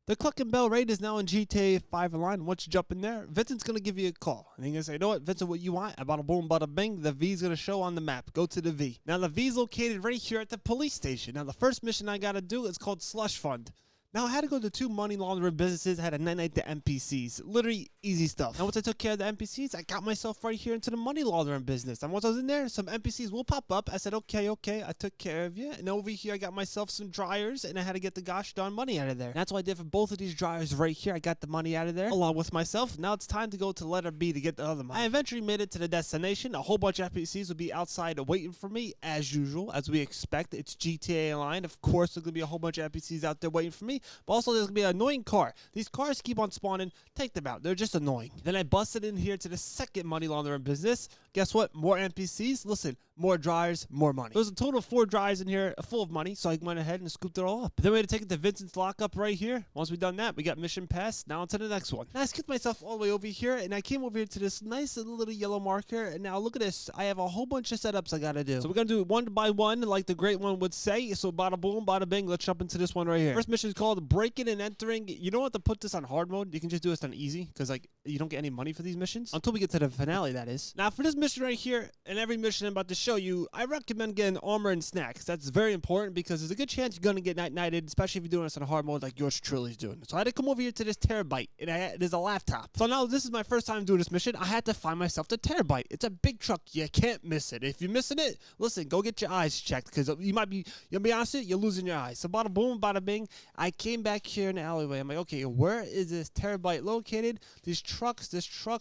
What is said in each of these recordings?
The Clucken Bell Raid is now in GTA 5 Online. Once you jump in there, Vincent's going to give you a call. And he's going to say, you know what, Vincent, what you want? Bada boom, bada bing. The V's going to show on the map. Go to the V. Now, the V's located right here at the police station. Now, the first mission I got to do is called Slush Fund. Now, I had to go to 2 money laundering businesses. I had to night the NPCs. Literally easy stuff. Now, once I took care of the NPCs, I got myself right here into the money laundering business. And once I was in there, some NPCs will pop up. I said, okay, I took care of you. And over here, I got myself some dryers, and I had to get the gosh darn money out of there. And that's what I did for both of these dryers right here. I got the money out of there, along with myself. Now it's time to go to letter B to get the other money. I eventually made it to the destination. A whole bunch of NPCs will be outside waiting for me, as usual, as we expect. It's GTA Online. Of course, there's going to be a whole bunch of NPCs out there waiting for me. But also, there's going to be an annoying car. These cars keep on spawning. Take them out. They're just annoying. Then I busted in here to the second money laundering business. Guess what? More NPCs. Listen, more dryers, more money. There's a total of 4 dryers in here full of money, so I went ahead and scooped it all up. Then we had to take it to Vincent's lockup right here. Once we done that, we got mission passed. Now on to the next one. Now I skipped myself all the way over here, and I came over here to this nice little yellow marker, and now look at this. I have a whole bunch of setups I gotta do. So we're gonna do it one by one, like the great one would say. So bada boom, bada bing. Let's jump into this one right here. First mission is called breaking and entering. You don't have to put this on hard mode. You can just do this on easy, because like you don't get any money for these missions until we get to the finale, that is. Now for this mission right here, and every mission I'm about to show you, I recommend getting armor and snacks. That's very important because there's a good chance you're gonna get night-nighted, especially if you're doing this on hard mode like yours truly is doing. So I had to come over here to this terabyte, and there's a laptop. So now this is my first time doing this mission. I had to find myself the terabyte. It's a big truck. You can't miss it. If you're missing it, listen, go get your eyes checked, because you'll be honest with you, you're losing your eyes. So bada boom, bada bing. I came back here in the alleyway. I'm like, okay, where is this terabyte located? There's trucks,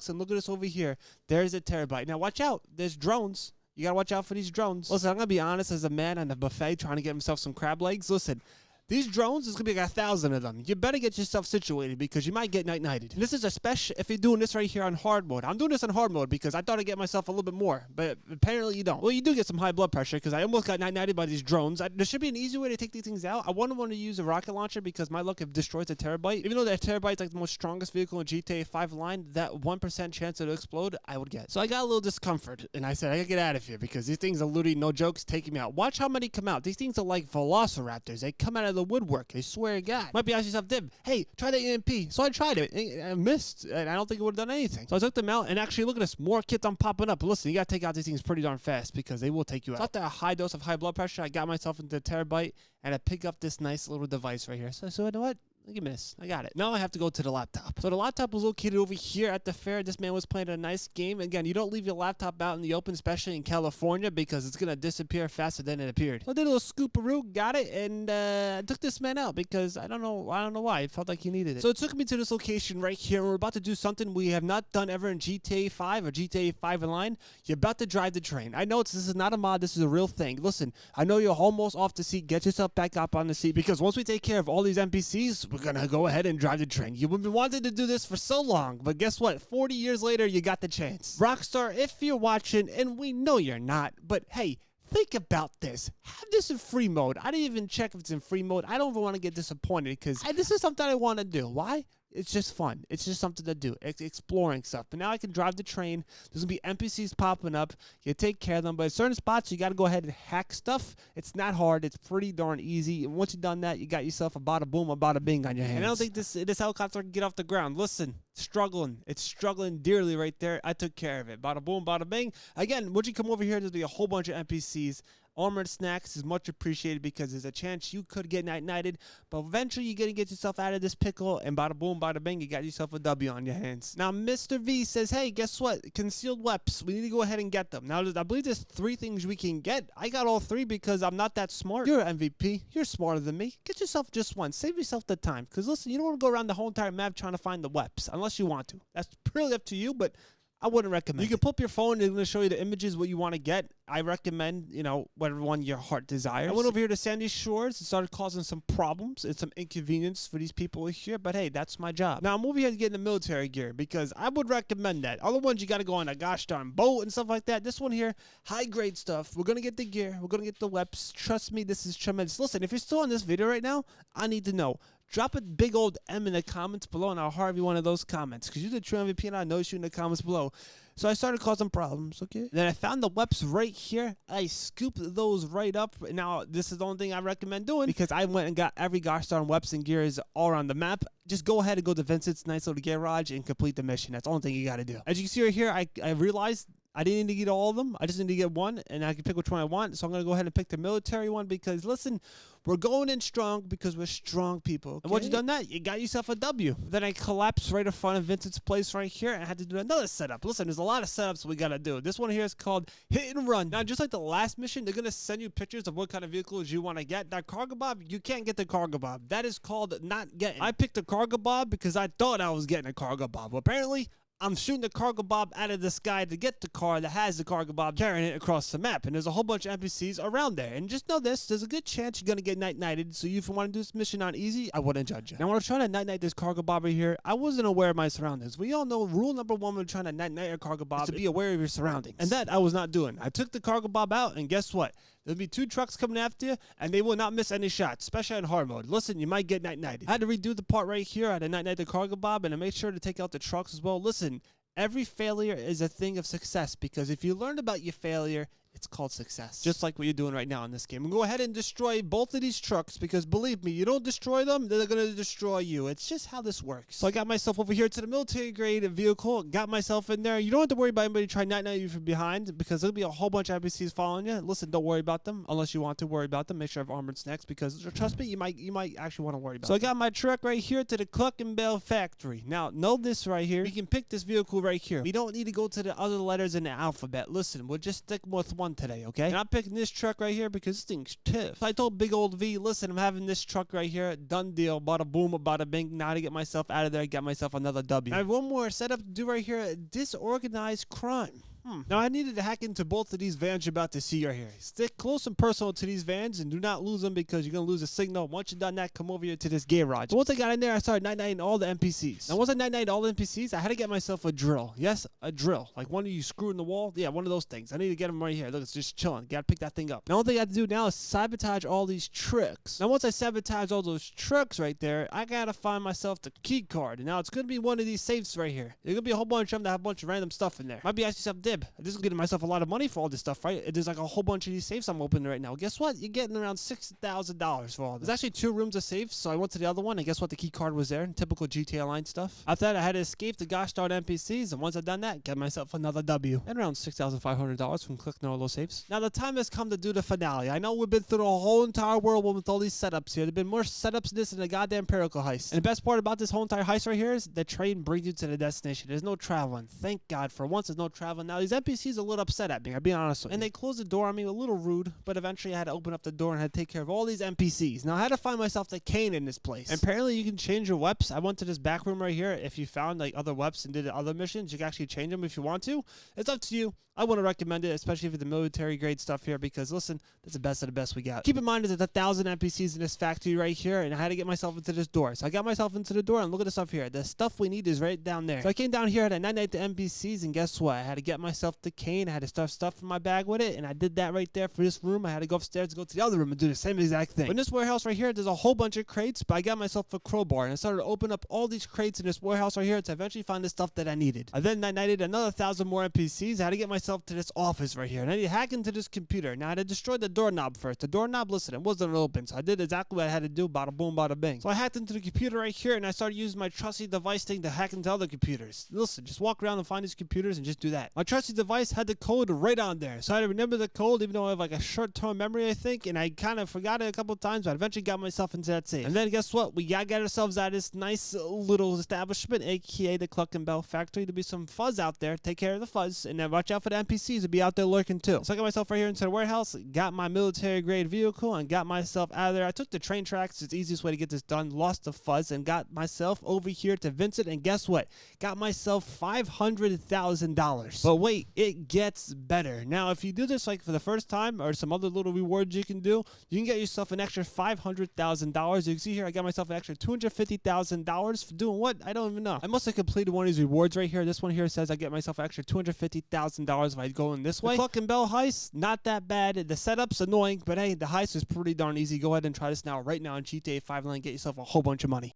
and look at this over here. There's a terabyte. Now watch out. There's drones. You gotta watch out for these drones. Listen, I'm gonna be honest, as a man on the buffet trying to get himself some crab legs. Listen, these drones, there's gonna be like 1,000 of them. You better get yourself situated because you might get night-nighted. This is especially if you're doing this right here on hard mode. I'm doing this on hard mode because I thought I'd get myself a little bit more, but apparently you don't. Well, you do get some high blood pressure because I almost got night-nighted by these drones. There should be an easy way to take these things out. I wouldn't want to use a rocket launcher because my luck, if it destroys a terabyte, even though that terabyte's like the most strongest vehicle in GTA 5 line, that 1% chance it'll explode, I would get. So I got a little discomfort, and I said, I gotta get out of here because these things are literally, no jokes, taking me out. Watch how many come out. These things are like velociraptors. They come out of the woodwork. They swear to God. Might be asking yourself, Dib, hey, try the EMP. So I tried it. I missed, and I don't think it would have done anything. So I took them out, and actually, look at this. More kits on popping up. But listen, you got to take out these things pretty darn fast because they will take you out. So after a high dose of high blood pressure, I got myself into a terabyte, and I picked up this nice little device right here. So you know what? Look at this. I got it. Now I have to go to the laptop. So the laptop was located over here at the fair. This man was playing a nice game. Again, you don't leave your laptop out in the open, especially in California, because it's going to disappear faster than it appeared. So I did a little scooparoo, got it, and I took this man out because I don't know why. I felt like he needed it. So it took me to this location right here. We're about to do something we have not done ever in GTA 5 or GTA 5 Online. You're about to drive the train. I know this is not a mod. This is a real thing. Listen, I know you're almost off the seat. Get yourself back up on the seat because once we take care of all these NPCs, we're going to go ahead and drive the train. You've been wanting to do this for so long, but guess what? 40 years later, you got the chance. Rockstar, if you're watching, and we know you're not, but hey, think about this. Have this in free mode. I didn't even check if it's in free mode. I don't even want to get disappointed because this is something I want to do. Why? It's just fun. It's just something to do. It's exploring stuff. But now I can drive the train. There's going to be NPCs popping up. You take care of them. But at certain spots, you got to go ahead and hack stuff. It's not hard. It's pretty darn easy. And once you've done that, you got yourself a bada boom, a bada bing on your hands. And I don't think this helicopter can get off the ground. Listen, struggling. It's struggling dearly right there. I took care of it. Bada boom, bada bing. Again, once you come over here, there's going to be a whole bunch of NPCs. Armored snacks is much appreciated because there's a chance you could get night-nighted, but eventually you're going to get yourself out of this pickle, and bada boom, bada bing, you got yourself a W on your hands. Now, Mr. V says, hey, guess what? Concealed weapons. We need to go ahead and get them. Now, I believe there's 3 things we can get. I got all 3 because I'm not that smart. You're an MVP. You're smarter than me. Get yourself just one. Save yourself the time because, listen, you don't want to go around the whole entire map trying to find the weapons unless you want to. That's purely up to you, but I wouldn't recommend. You can pull up your phone and it's going to show you the images, what you want to get. I recommend, whatever one your heart desires. I went over here to Sandy Shores and started causing some problems and some inconvenience for these people here. But hey, that's my job. Now I'm over here to get in the military gear because I would recommend that. Other ones you got to go on a gosh darn boat and stuff like that. This one here, high grade stuff. We're going to get the gear. We're going to get the weapons. Trust me, this is tremendous. Listen, if you're still on this video right now, I need to know. Drop a big old M in the comments below, and I'll heart every one of those comments, because you're the true MVP, and I know you in the comments below. So I started causing problems, okay? Then I found the webs right here. I scooped those right up. Now, this is the only thing I recommend doing, because I went and got every gosh darn webs and gears all around the map. Just go ahead and go to Vincent's nice little garage and complete the mission. That's the only thing you got to do. As you can see right here, I realized I didn't need to get all of them. I just need to get one, and I can pick which one I want. So I'm going to go ahead and pick the military one, because, listen, we're going in strong because we're strong people. Okay? And once you've done that, you got yourself a W. Then I collapsed right in front of Vincent's place right here, and I had to do another setup. Listen, there's a lot of setups we got to do. This one here is called Hit and Run. Now, just like the last mission, they're going to send you pictures of what kind of vehicles you want to get. That Cargo Bob, you can't get the Cargo Bob. That is called not getting. I picked the Cargo Bob because I thought I was getting a Cargo Bob. Well, apparently, I'm shooting the Cargo Bob out of the sky to get the car that has the Cargo Bob, carrying it across the map. And there's a whole bunch of NPCs around there. And just know this, there's a good chance you're going to get night-nighted. So if you want to do this mission on easy, I wouldn't judge you. Now, when I was trying to night-night this Cargo Bob right here, I wasn't aware of my surroundings. We all know rule number one when trying to night-night a Cargo Bob is to be aware of your surroundings. And that I was not doing. I took the Cargo Bob out, and guess what? There'll be 2 trucks coming after you, and they will not miss any shots, especially in hard mode. Listen, you might get night-nighted. I had to redo the part right here. I had to night-night the Cargo Bob, and I made sure to take out the trucks as well. Listen, every failure is a thing of success, because if you learned about your failure, it's called success. Just like what you're doing right now in this game. And go ahead and destroy both of these trucks, because believe me, you don't destroy them, they're going to destroy you. It's just how this works. So I got myself over here to the military grade vehicle, got myself in there. You don't have to worry about anybody trying to night-night you from behind, because there'll be a whole bunch of NPCs following you. Listen, don't worry about them unless you want to worry about them. Make sure I have armored snacks, because trust me, you might actually want to worry about them. So I got my truck right here to the Clucken Bell factory. Now, know this right here. We can pick this vehicle right here. We don't need to go to the other letters in the alphabet. Listen, we'll just stick with one today, okay? And I'm picking this truck right here because this thing's tough. So I told big old V, listen, I'm having this truck right here. Done deal. Bada boom, bada bing. Now to get myself out of there, get myself another W. I have one more setup to do right here. Disorganized crime. Now, I needed to hack into both of these vans you're about to see right here. Stick close and personal to these vans and do not lose them, because you're going to lose a signal. Once you've done that, come over here to this garage. So once I got in there, I started night-nighting all the NPCs. Now, once I night-nighted all the NPCs, I had to get myself a drill. Yes, a drill. Like one of you screw in the wall. Yeah, one of those things. I need to get them right here. Look, it's just chilling. Got to pick that thing up. Now, one thing I have to do now is sabotage all these trucks. Now, once I sabotage all those trucks right there, I got to find myself the key card. And now, it's going to be one of these safes right here. There's going to be a whole bunch of them that have a bunch of random stuff in there. Might be asking yourself, Dib, this is getting myself a lot of money for all this stuff, right? There's like a whole bunch of these safes I'm opening right now. Guess what? You're getting around $6,000 for all this. There's actually 2 rooms of safes, so I went to the other one, and guess what? The key card was there. Typical GTA Line stuff. After that, I had to escape the gosh darn NPCs, and once I've done that, get myself another W. And around $6,500 from clicking all those safes. Now, the time has come to do the finale. I know we've been through the whole entire world with all these setups here. There have been more setups in this than a goddamn Empirical Heist. And the best part about this whole entire heist right here is the train brings you to the destination. There's no traveling. Thank God. For once, there's no traveling. Now, these NPCs are a little upset at me. I'll be honest. And they closed the door on me, a little rude, but eventually I had to open up the door and had to take care of all these NPCs. Now, I had to find myself the cane in this place. And apparently, you can change your weapons. I went to this back room right here. If you found like other weapons and did other missions, you can actually change them if you want to. It's up to you. I wouldn't recommend it, especially for the military grade stuff here, because listen, that's the best of the best we got. Keep in mind there's 1,000 NPCs in this factory right here, and I had to get myself into this door. So I got myself into the door, and look at the stuff here. The stuff we need is right down there. So I came down here, and I night-night the NPCs, and guess what? I had to get myself the cane. I had to stuff stuff in my bag with it, and I did that right there for this room. I had to go upstairs to go to the other room and do the same exact thing. But in this warehouse right here, there's a whole bunch of crates, but I got myself a crowbar, and I started to open up all these crates in this warehouse right here to eventually find the stuff that I needed. I then night-nighted another 1,000 more NPCs. I had to get myself to this office right here, and I need to hack into this computer. Now, I had to destroy the doorknob first. The doorknob, listen, it wasn't open, so I did exactly what I had to do. Bada boom, bada bing. So I hacked into the computer right here, and I started using my trusty device thing to hack into other computers. Listen, just walk around and find these computers and just do that. My trusty device had the code right on there, so I had to remember the code, even though I have like a short-term memory, I think, and I kind of forgot it a couple of times, but I eventually got myself into that safe. And then guess what? We gotta get ourselves out of this nice little establishment, aka the Clucken Bell factory. There'll be some fuzz out there. Take care of the fuzz, and then watch out for the NPCs to be out there lurking too. So I got myself right here into the warehouse, got my military grade vehicle, and got myself out of there. I took the train tracks. It's the easiest way to get this done. Lost the fuzz and got myself over here to Vincent, and guess what? Got myself $500,000. But wait, wait, it gets better. Now, if you do this like for the first time or some other little rewards you can do, you can get yourself an extra $500,000. You can see here I got myself an extra $250,000 for doing what? I don't even know. I must have completed one of these rewards right here. This one here says I get myself an extra $250,000 if I go in this way. The Clucken Bell heist, not that bad. The setup's annoying, but hey, the heist is pretty darn easy. Go ahead and try this now right now in GTA 5 Online. Get yourself a whole bunch of money.